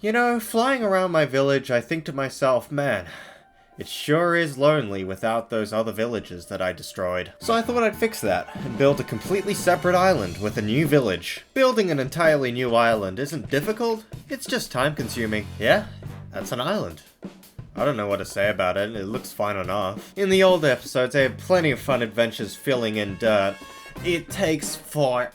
You know, flying around my village, I think to myself, man, it sure is lonely without those other villages that I destroyed. So I thought I'd fix that, and build a completely separate island with a new village. Building an entirely new island isn't difficult, it's just time consuming. Yeah, that's an island. I don't know what to say about it, it looks fine enough. In the old episodes, I had plenty of fun adventures filling in dirt. It takes forever.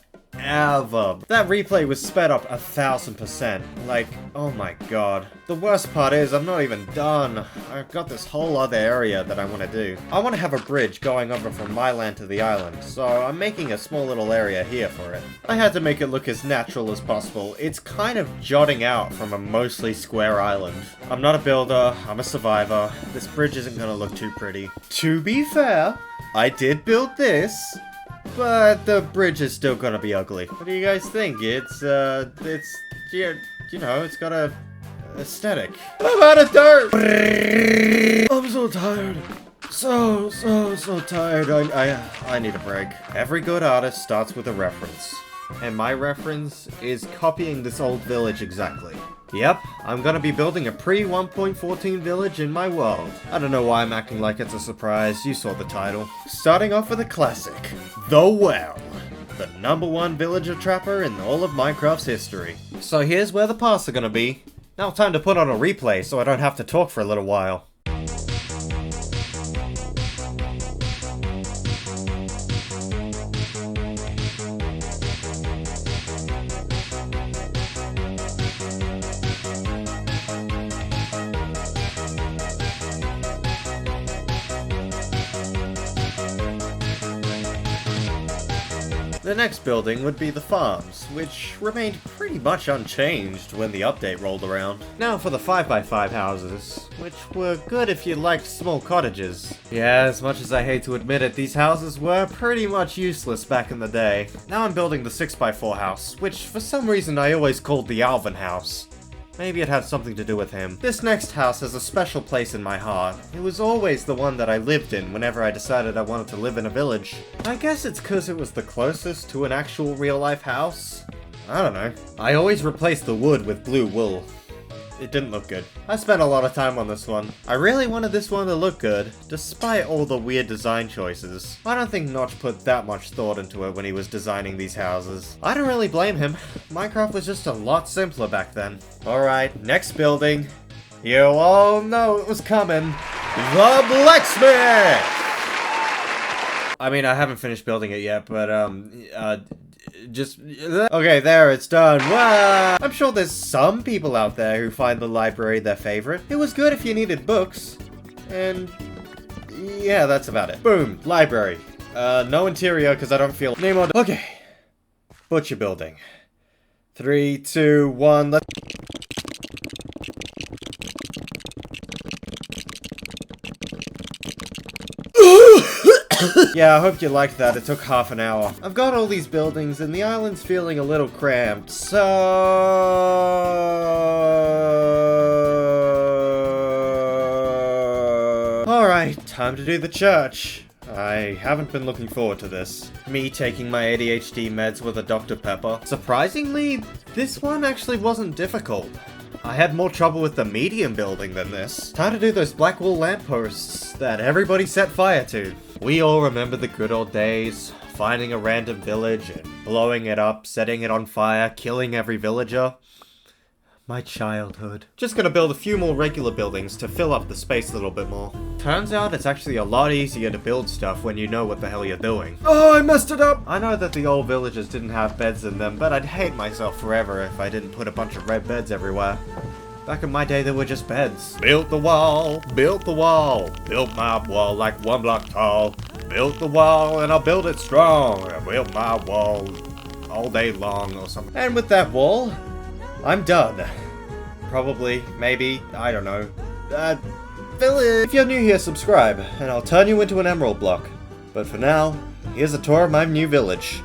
That replay was sped up 1000%. Like, oh my god. The worst part is, I'm not even done. I've got this whole other area that I want to do. I want to have a bridge going over from my land to the island, so I'm making a small little area here for it. I had to make it look as natural as possible. It's kind of jutting out from a mostly square island. I'm not a builder, I'm a survivor. This bridge isn't gonna look too pretty. To be fair, I did build this, but the bridge is still gonna be ugly. What do you guys think? It's you know, it's got a aesthetic. I'm out of dirt! I'm so tired. So tired. I need a break. Every good artist starts with a reference. And my reference is copying this old village exactly. Yep, I'm gonna be building a pre-1.14 village in my world. I don't know why I'm acting like it's a surprise, you saw the title. Starting off with a classic, The Well. The #1 villager trapper in all of Minecraft's history. So here's where the paths are gonna be. Now time to put on a replay so I don't have to talk for a little while. The next building would be the farms, which remained pretty much unchanged when the update rolled around. Now for the 5x5 houses, which were good if you liked small cottages. Yeah, as much as I hate to admit it, these houses were pretty much useless back in the day. Now I'm building the 6x4 house, which for some reason I always called the Alvin house. Maybe it had something to do with him. This next house has a special place in my heart. It was always the one that I lived in whenever I decided I wanted to live in a village. I guess it's cause it was the closest to an actual real-life house? I don't know. I always replaced the wood with blue wool. It didn't look good. I spent a lot of time on this one. I really wanted this one to look good, despite all the weird design choices. I don't think Notch put that much thought into it when he was designing these houses. I don't really blame him. Minecraft was just a lot simpler back then. Alright, next building. You all know it was coming. The Blacksmith! I mean, I haven't finished building it yet, but, okay, there, it's done. Wow! I'm sure there's some people out there who find the library their favorite. It was good if you needed books. And yeah, that's about it. Boom, library. No interior because I don't feel name on. Okay. Butcher building. 3, 2, 1, let's Yeah, I hope you liked that. It took half an hour. I've got all these buildings and the island's feeling a little cramped, so alright, time to do the church. I haven't been looking forward to this. Me taking my ADHD meds with a Dr. Pepper. Surprisingly, this one actually wasn't difficult. I had more trouble with the medium building than this. Time to do those black wool lampposts that everybody set fire to. We all remember the good old days, finding a random village and blowing it up, setting it on fire, killing every villager. My childhood. Just gonna build a few more regular buildings to fill up the space a little bit more. Turns out it's actually a lot easier to build stuff when you know what the hell you're doing. Oh, I messed it up! I know that the old villages didn't have beds in them, but I'd hate myself forever if I didn't put a bunch of red beds everywhere. Back in my day, they were just beds. Built the wall, built the wall, built my wall like 1 block tall. Built the wall and I'll build it strong. I built my wall all day long or something. And with that wall, I'm done. Probably, maybe, I don't know. Village. If you're new here, subscribe, and I'll turn you into an emerald block. But for now, here's a tour of my new village.